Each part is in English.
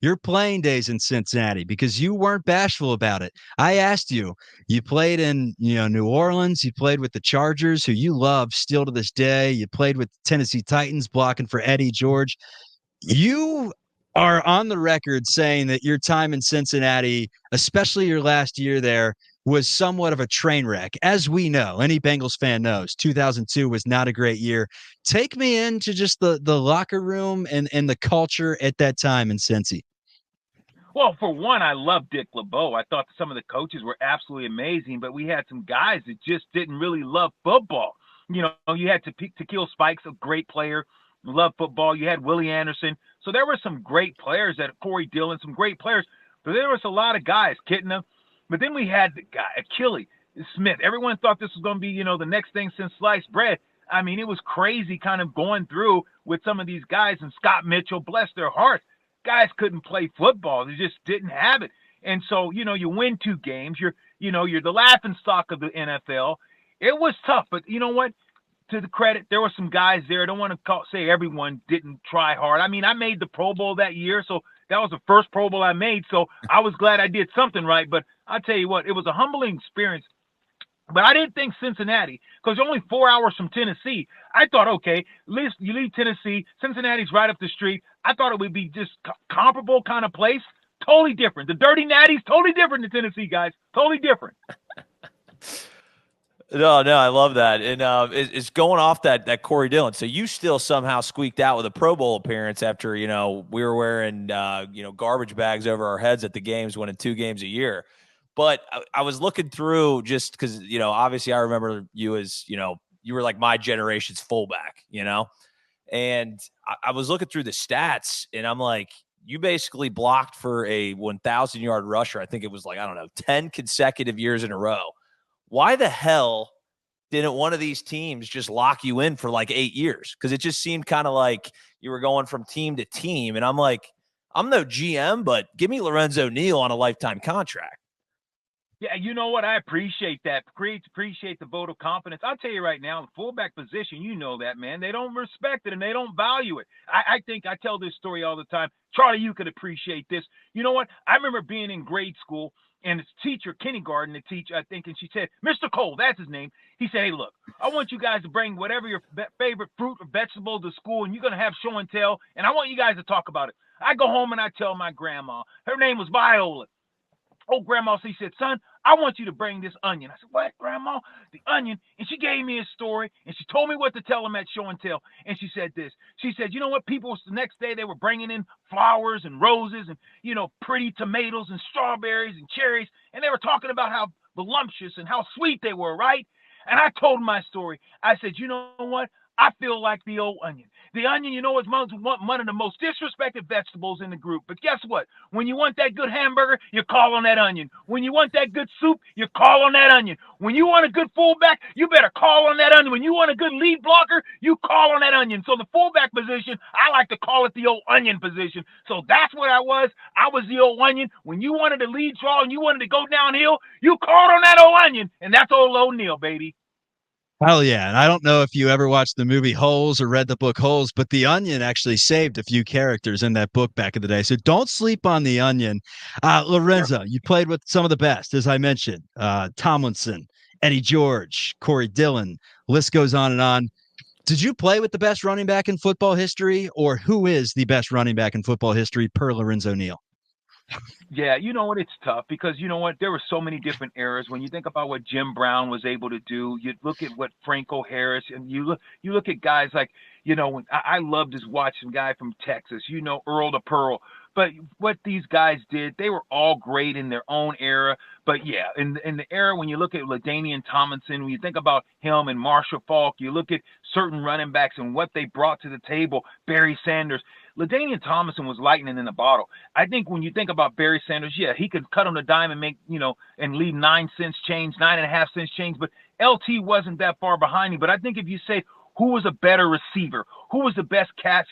your playing days in Cincinnati because you weren't bashful about it. I asked you, you played in, New Orleans, you played with the Chargers, who you love still to this day. You played with the Tennessee Titans blocking for Eddie George. You are on the record saying that your time in Cincinnati, especially your last year there, was somewhat of a train wreck. As we know, any Bengals fan knows, 2002 was not a great year. Take me into just the locker room and the culture at that time in Cincy. Well, for one, I love Dick LeBeau. I thought some of the coaches were absolutely amazing, but we had some guys that just didn't really love football. You had Tequil Spikes, a great player, loved football. You had Willie Anderson. So there were some great players, that Corey Dillon, some great players, but there was a lot of guys, Kitna. But then we had the guy, Achille Smith. Everyone thought this was going to be, the next thing since sliced bread. I mean, it was crazy kind of going through with some of these guys, and Scott Mitchell, bless their hearts. Guys couldn't play football. They just didn't have it. And so, you win 2 games. You're the laughing stock of the NFL. It was tough, but you know what? To the credit, there were some guys there. I don't want to say everyone didn't try hard. I mean, I made the Pro Bowl that year, so that was the first Pro Bowl I made. So I was glad I did something right. But I'll tell you what, it was a humbling experience. But I didn't think Cincinnati, because only 4 hours from Tennessee. I thought, okay, you leave Tennessee, Cincinnati's right up the street. I thought it would be just comparable kind of place. Totally different. The Dirty Natties, totally different than Tennessee, guys. Totally different. No, I love that. And it's going off that Corey Dillon. So you still somehow squeaked out with a Pro Bowl appearance after, we were wearing, garbage bags over our heads at the games, winning 2 games a year. But I was looking through just because, obviously I remember you as, you were like my generation's fullback, and I was looking through the stats and I'm like, you basically blocked for a 1,000-yard rusher. I think it was 10 consecutive years in a row. Why the hell didn't one of these teams just lock you in for 8 years? Because it just seemed kind of like you were going from team to team. And I'm like, I'm no GM, but give me Lorenzo Neal on a lifetime contract. Yeah, you know what? I appreciate that. Appreciate the vote of confidence. I'll tell you right now, the fullback position, that, man. They don't respect it and they don't value it. I think I tell this story all the time. Charlie, you could appreciate this. You know what? I remember being in grade school, and his teacher, kindergarten, the teacher, I think, and she said, Mr. Cole, that's his name. He said, hey, look, I want you guys to bring whatever your favorite fruit or vegetable to school, and you're going to have show and tell, and I want you guys to talk about it. I go home and I tell my grandma. Her name was Viola. Oh, Grandma, she said, son, I want you to bring this onion. I said, what, Grandma? The onion. And she gave me a story, and she told me what to tell them at show and tell. And she said this. She said, you know what? People, the next day, they were bringing in flowers and roses and, pretty tomatoes and strawberries and cherries. And they were talking about how voluptuous and how sweet they were, right? And I told my story. I said, you know what? I feel like the old onion. The onion, is one of the most disrespected vegetables in the group. But guess what? When you want that good hamburger, you call on that onion. When you want that good soup, you call on that onion. When you want a good fullback, you better call on that onion. When you want a good lead blocker, you call on that onion. So the fullback position, I like to call it the old onion position. So that's what I was. I was the old onion. When you wanted to lead draw and you wanted to go downhill, you called on that old onion. And that's old O'Neal, baby. Hell yeah. And I don't know if you ever watched the movie Holes or read the book Holes, but The Onion actually saved a few characters in that book back in the day. So don't sleep on The Onion. Lorenzo, you played with some of the best, as I mentioned. Tomlinson, Eddie George, Corey Dillon, list goes on and on. Did you play with the best running back in football history, or who is the best running back in football history per Lorenzo Neal? Yeah, you know what? It's tough because you know what? There were so many different eras. When you think about what Jim Brown was able to do, you look at what Franco Harris, and you look at guys like, when I love just watching guy from Texas, Earl the Pearl. But what these guys did, they were all great in their own era. But yeah, in the era when you look at LaDainian Tomlinson, when you think about him and Marshall Faulk, you look at certain running backs and what they brought to the table. Barry Sanders. LaDainian Tomlinson was lightning in the bottle. I think when you think about Barry Sanders, yeah, he could cut on the dime and make, and leave 9 cents change, 9.5 cents change. But LT wasn't that far behind him. But I think if you say, who was a better receiver, who was the best pass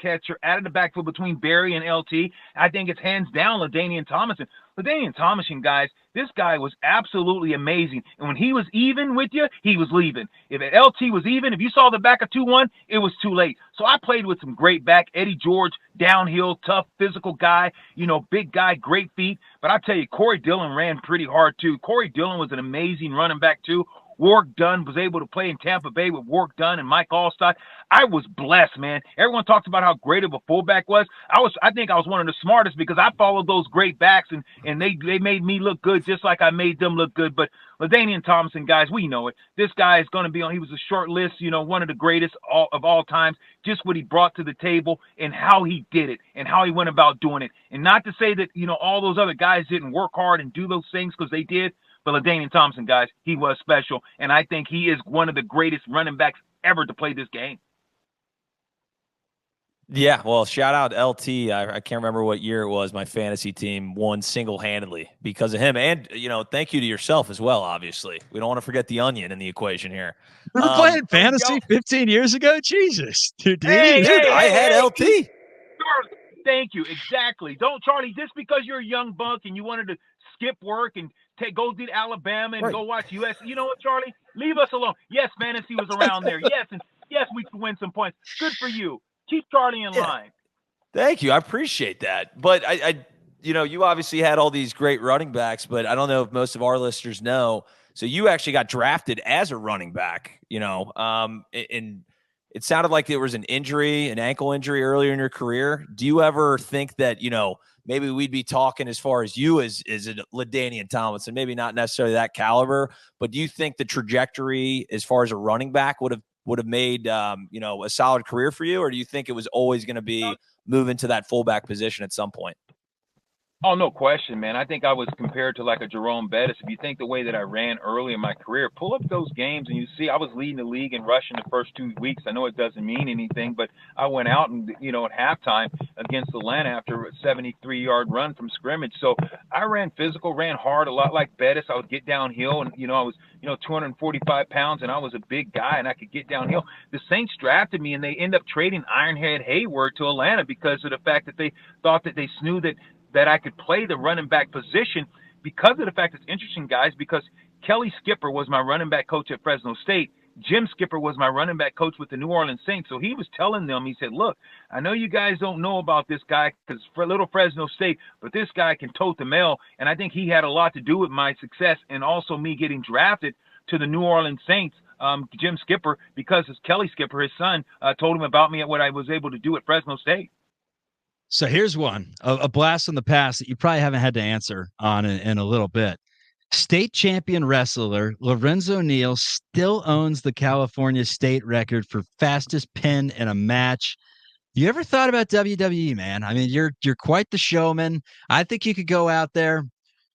catcher out of the backfield between Barry and LT, I think it's hands down LaDainian Tomlinson. LaDainian Tomlinson, guys, this guy was absolutely amazing. And when he was even with you, he was leaving. If LT was even, if you saw the back of 2-1, it was too late. So I played with some great back. Eddie George, downhill, tough, physical guy, big guy, great feet. But I tell you, Corey Dillon ran pretty hard too. Corey Dillon was an amazing running back too. Warwick Dunn was able to play in Tampa Bay with Warwick Dunn and Mike Allstott. I was blessed, man. Everyone talks about how great of a fullback was. I think I was one of the smartest because I followed those great backs and they made me look good just like I made them look good. But LaDainian Tomlinson, guys, we know it. This guy is going to be on. He was a short list, one of the greatest of all times. Just what he brought to the table and how he did it and how he went about doing it. And not to say that all those other guys didn't work hard and do those things because they did. But LaDainian Tomlinson, guys, he was special, and I think he is one of the greatest running backs ever to play this game. Yeah, well, shout out LT. I can't remember what year it was. My fantasy team won single-handedly because of him. And, thank you to yourself as well, obviously. We don't want to forget the onion in the equation here. We were playing fantasy 15 years ago? Jesus. Dude, I had LT. Thank you. Exactly. Don't, Charlie, just because you're a young buck and you wanted to skip work and go to Alabama and go watch US. You know what, Charlie? Leave us alone. Yes, fantasy was around there. Yes, and yes, we could win some points. Good for you. Keep Charlie in line. Thank you. I appreciate that. But you obviously had all these great running backs, but I don't know if most of our listeners know. So you actually got drafted as a running back, and it sounded like there was an ankle injury earlier in your career. Do you ever think that, maybe we'd be talking as far as you as a LaDainian Tomlinson, maybe not necessarily that caliber, but do you think the trajectory as far as a running back would have made, a solid career for you? Or do you think it was always going to be moving to that fullback position at some point? Oh, no question, man. I think I was compared to like a Jerome Bettis. If you think the way that I ran early in my career, pull up those games and you see I was leading the league in rushing the first 2 weeks. I know it doesn't mean anything, but I went out and, at halftime against Atlanta after a 73-yard run from scrimmage. So I ran physical, ran hard, a lot like Bettis. I would get downhill and, I was, 245 pounds and I was a big guy and I could get downhill. The Saints drafted me and they end up trading Ironhead Hayward to Atlanta because of the fact that they thought that they knew that I could play the running back position because of the fact it's interesting, guys, because Kelly Skipper was my running back coach at Fresno State. Jim Skipper was my running back coach with the New Orleans Saints. So he was telling them, he said, look, I know you guys don't know about this guy because for little Fresno State, but this guy can tote the mail. And I think he had a lot to do with my success and also me getting drafted to the New Orleans Saints. Jim Skipper, because it's Kelly Skipper, his son, told him about me at what I was able to do at Fresno State. So here's one, a blast from the past that you probably haven't had to answer on in a little bit. State champion wrestler Lorenzo Neal still owns the California state record for fastest pin in a match. You ever thought about WWE, man? I mean, you're quite the showman. I think you could go out there,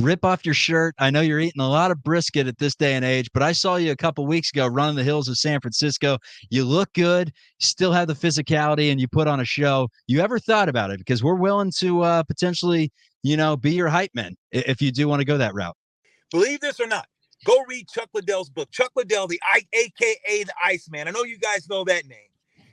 rip off your shirt. I know you're eating a lot of brisket at this day and age, but I saw you a couple weeks ago running the hills of San Francisco. You look good, still have the physicality, and you put on a show. You ever thought about it? Because we're willing to potentially, be your hype man if you do want to go that route. Believe this or not, go read Chuck Liddell's book. Chuck Liddell, a.k.a. the Iceman. I know you guys know that name.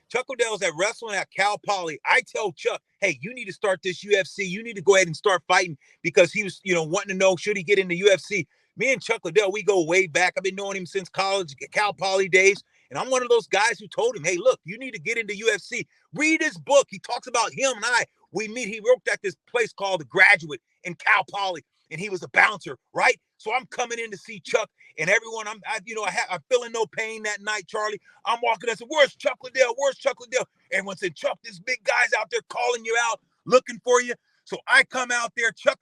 Chuck Liddell's at wrestling at Cal Poly. I tell Chuck, hey, you need to start this UFC. You need to go ahead and start fighting because he was, wanting to know, should he get into UFC? Me and Chuck Liddell, we go way back. I've been knowing him since college, Cal Poly days. And I'm one of those guys who told him, hey, look, you need to get into UFC. Read his book. He talks about him and I. We meet. He worked at this place called The Graduate in Cal Poly, and he was a bouncer, right? So I'm coming in to see Chuck, and everyone, I'm feeling no pain that night, Charlie. I'm walking. I said, "Where's Chuck Liddell? Where's Chuck Liddell?" Everyone said, "Chuck, this big guy's out there calling you out, looking for you." So I come out there. Chuck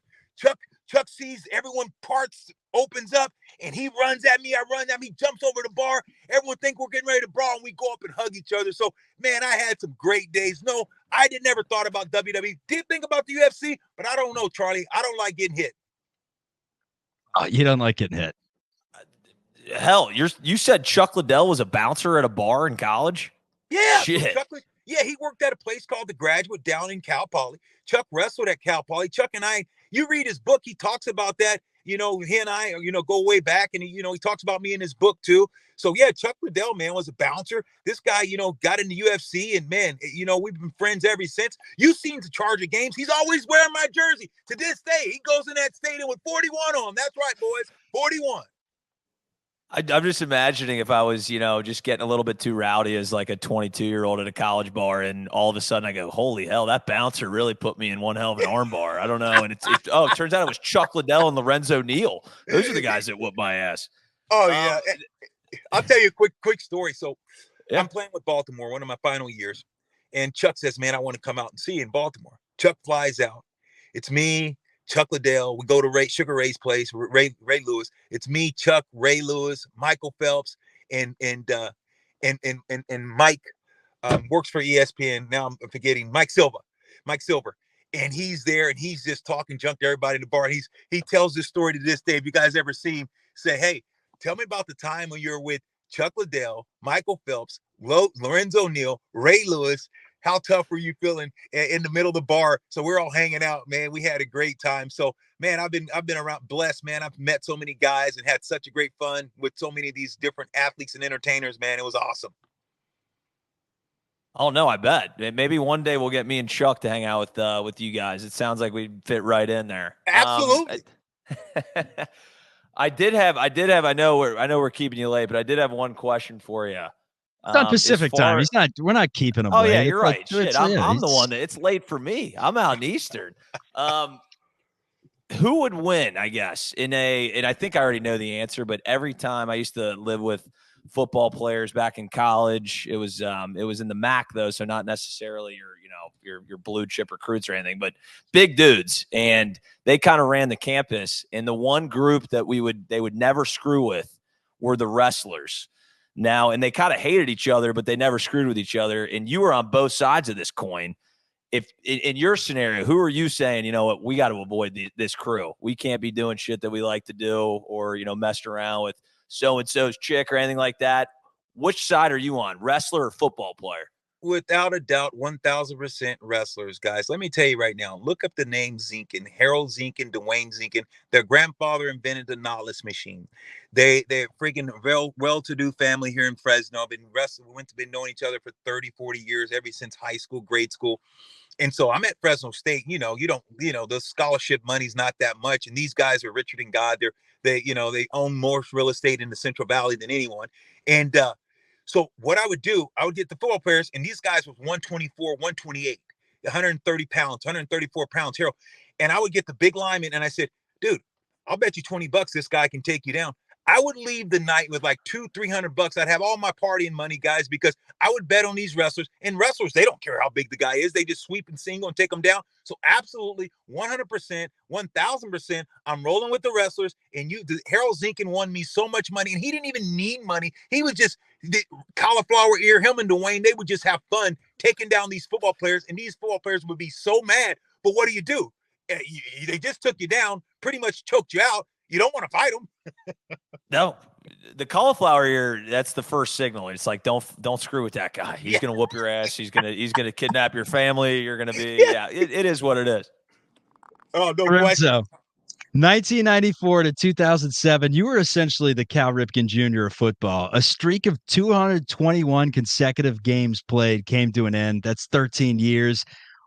sees everyone, parts opens up, and he runs at me. I run at me, jumps over the bar. Everyone think we're getting ready to brawl, and we go up and hug each other. So, man, I had some great days. No, I never thought about WWE. Did think about the UFC, but I don't know, Charlie. I don't like getting hit. Oh, you don't like getting hit. Hell, you said Chuck Liddell was a bouncer at a bar in college? Yeah. Shit. So he worked at a place called The Graduate down in Cal Poly. Chuck wrestled at Cal Poly. Chuck and I, you read his book, he talks about that. He and I, go way back, and he talks about me in his book too. So yeah, Chuck Liddell, man, was a bouncer. This guy, got in the UFC, and man, we've been friends ever since. You've seen the Charger games. He's always wearing my jersey to this day. He goes in that stadium with 41 on. That's right, boys, 41. I'm just imagining if I was, just getting a little bit too rowdy as like a 22-year-old at a college bar, and all of a sudden I go, holy hell, that bouncer really put me in one hell of an arm bar. I don't know. And it turns out it was Chuck Liddell and Lorenzo Neal. Those are the guys that whooped my ass. Oh, yeah. I'll tell you a quick story. So I'm playing with Baltimore, one of my final years, and Chuck says, man, I want to come out and see you in Baltimore. Chuck flies out. It's me, Chuck Liddell. We go to Sugar Ray's place, Ray Lewis. It's me, Chuck, Ray Lewis, Michael Phelps, and Mike works for ESPN. Now I'm forgetting Mike Silver. And he's there, and he's just talking junk to everybody in the bar. And he tells this story to this day. If you guys ever see him, say, hey, tell me about the time when you're with Chuck Liddell, Michael Phelps, Lorenzo Neal, Ray Lewis. How tough were you feeling in the middle of the bar? So we're all hanging out, man. We had a great time. So, man, I've been around, blessed, man. I've met so many guys and had such a great fun with so many of these different athletes and entertainers, man. It was awesome. Oh no, I bet. Maybe one day we'll get me and Chuck to hang out with you guys. It sounds like we'd fit right in there. Absolutely. I did have. I know we're keeping you late, but I did have one question for you. It's on Pacific time. We're not keeping him. Oh late. yeah, you're right. Like, Shit, I'm the one that it's late for me. I'm out in Eastern. Who would win? I guess and I think I already know the answer. But every time I used to live with football players back in college, it was in the MAC though, so not necessarily your blue chip recruits or anything, but big dudes, and they kind of ran the campus. And the one group that they would never screw with were the wrestlers. Now, and they kind of hated each other, but they never screwed with each other. And you were on both sides of this coin. If in your scenario, who are you saying, you know what, we got to avoid this crew? We can't be doing shit that we like to do, or, messing around with so-and-so's chick or anything like that. Which side are you on, wrestler or football player? Without a doubt, 1,000% wrestlers, guys. Let me tell you right now, look up the name Zinkin, Harold Zinkin, Dwayne Zinkin. Their grandfather invented the knotless machine. They're freaking well-to-do family here in Fresno. Been knowing each other for 30, 40 years, ever since high school, grade school. And so I'm at Fresno State. The scholarship money's not that much. And these guys are Richard and God. They own more real estate in the Central Valley than anyone. And so what I would do, I would get the football players, and these guys was 124, 128, 130 pounds, 134 pounds, Harold. And I would get the big lineman, and I said, dude, I'll bet you $20 this guy can take you down. I would leave the night with like $200-300. I'd have all my partying money, guys, because I would bet on these wrestlers. And wrestlers, they don't care how big the guy is. They just sweep and single and take them down. So absolutely 100%, 1,000%, I'm rolling with the wrestlers. And Harold Zinkin won me so much money, and he didn't even need money. He was just the cauliflower ear. Him and Dwayne, they would just have fun taking down these football players, and these football players would be so mad. But what do? They just took you down, pretty much choked you out. You don't want to fight them. No, the cauliflower ear, that's the first signal. It's like, don't screw with that guy. He's going to whoop your ass. He's going to kidnap your family. You're going to be, it is what it is. Oh, no question. 1994 to 2007, you were essentially the Cal Ripken Jr. of football. A streak of 221 consecutive games played came to an end. That's 13 years.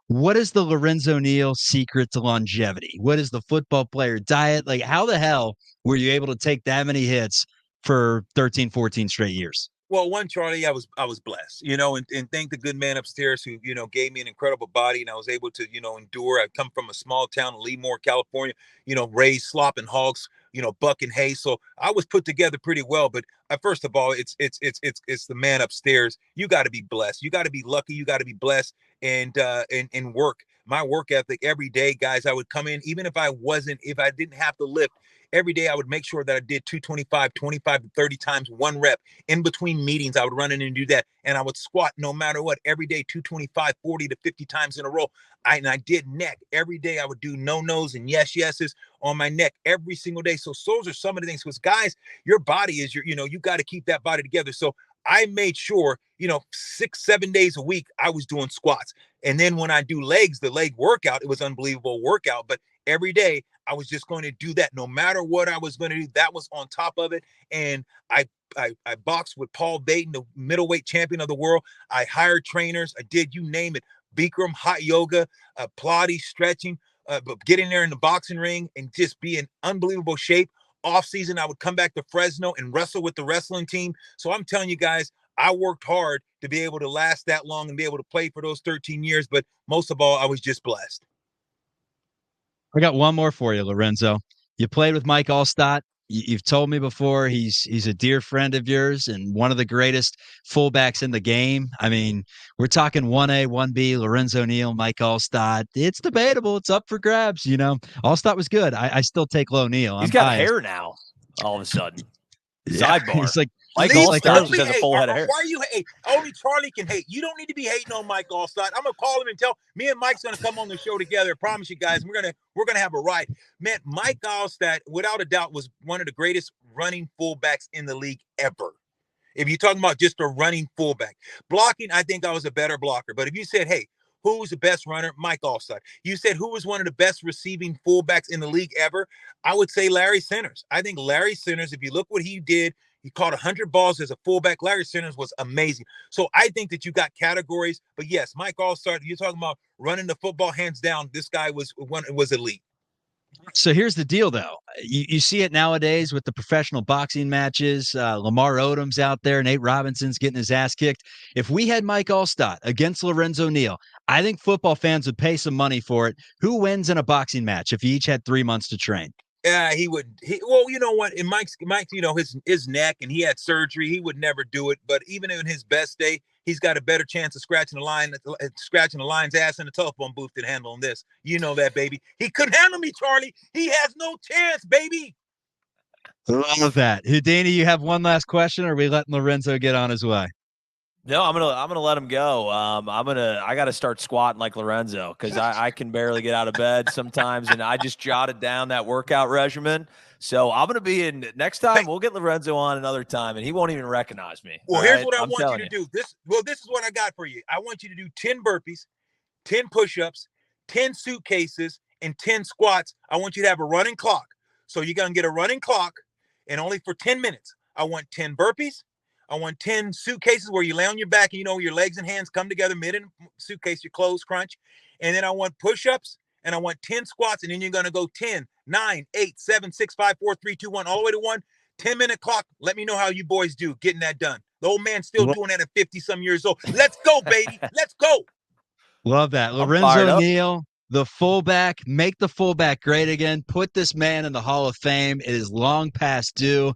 What is the Lorenzo Neal secret to longevity? What is the football player diet? Like, how the hell were you able to take that many hits for 13, 14 straight years? Well, one, Charlie, I was blessed, and thank the good man upstairs who, gave me an incredible body, and I was able to, endure. I come from a small town in Lemoore, California, raised slop and hogs, buck and hay. So I was put together pretty well. But first of all, it's the man upstairs. You got to be blessed. You got to be lucky. You got to be blessed and work. My work ethic every day, guys, I would come in, even if I didn't have to lift. Every day I would make sure that I did 25 to 30 times, one rep. In between meetings, I would run in and do that. And I would squat no matter what. Every day, 225, 40 to 50 times in a row. And I did neck. Every day I would do no-nos and yes-yeses on my neck every single day. So those are some of the things. Because, guys, your body is you got to keep that body together. So I made sure, 6-7 days a week, I was doing squats. And then when I do legs, the leg workout, it was unbelievable workout. But every day I was just going to do that. No matter what I was going to do, that was on top of it. And I boxed with Paul Dayton, the middleweight champion of the world. I hired trainers. I did, you name it, Bikram, hot yoga, Pilates, stretching, but getting there in the boxing ring and just be in unbelievable shape. Off season, I would come back to Fresno and wrestle with the wrestling team. So I'm telling you guys, I worked hard to be able to last that long and be able to play for those 13 years. But most of all, I was just blessed. I got one more for you, Lorenzo. You played with Mike Allstott. You've told me before he's a dear friend of yours and one of the greatest fullbacks in the game. I mean, we're talking 1A, 1B, Lorenzo Neal, Mike Allstott. It's debatable. It's up for grabs. Allstott was good. I still take Low Neal. He's got hair now. All of a sudden, sidebar. He's like Mike Allstott just has a full head of hair. Why are you hate? Only Charlie can hate. You don't need to be hating on Mike Allstott. I'm gonna call him and tell me and Mike's gonna come on the show together. I promise you guys, we're gonna have a ride. Man, Mike Allstott, without a doubt, was one of the greatest running fullbacks in the league ever. If you're talking about just a running fullback, blocking, I think I was a better blocker. But if you said, hey, who was the best runner? Mike Allstott. You said who was one of the best receiving fullbacks in the league ever? I would say Larry Centers. I think Larry Centers, if you look what he did, he caught 100 balls as a fullback. Larry Centers was amazing. So I think that you got categories. But yes, Mike Allstott, you're talking about running the football hands down. This guy was elite. So here's the deal, though. You see it nowadays with the professional boxing matches. Lamar Odom's out there. Nate Robinson's getting his ass kicked. If we had Mike Allstott against Lorenzo Neal, I think football fans would pay some money for it. Who wins in a boxing match if you each had 3 months to train? Yeah, he would. Well, you know what? In Mike's, his neck, and he had surgery. He would never do it. But even in his best day, he's got a better chance of scratching the lion's ass in the telephone booth than handling this. You know that, baby. He couldn't handle me, Charlie. He has no chance, baby. Love that. Houdini, you have one last question, or are we letting Lorenzo get on his way? No, I'm gonna let him go. I gotta start squatting like Lorenzo because I can barely get out of bed sometimes, and I just jotted down that workout regimen. So I'm gonna be in next time. We'll get Lorenzo on another time, and he won't even recognize me. Well, here's what I want you to do. This is what I got for you. I want you to do 10 burpees, 10 push-ups, 10 suitcases, and 10 squats. I want you to have a running clock. So you're gonna get a running clock, and only for 10 minutes. I want 10 burpees. I want 10 suitcases where you lay on your back and your legs and hands come together mid in suitcase, your clothes crunch. And then I want push-ups and I want 10 squats. And then you're going to go 10, 9, 8, 7, 6, 5, 4, 3, 2, 1, all the way to 1. 10-minute clock. Let me know how you boys do getting that done. The old man's still doing that at 50-some years old. Let's go, baby. Let's go. Love that. Lorenzo Neal, the fullback, make the fullback great again. Put this man in the Hall of Fame. It is long past due.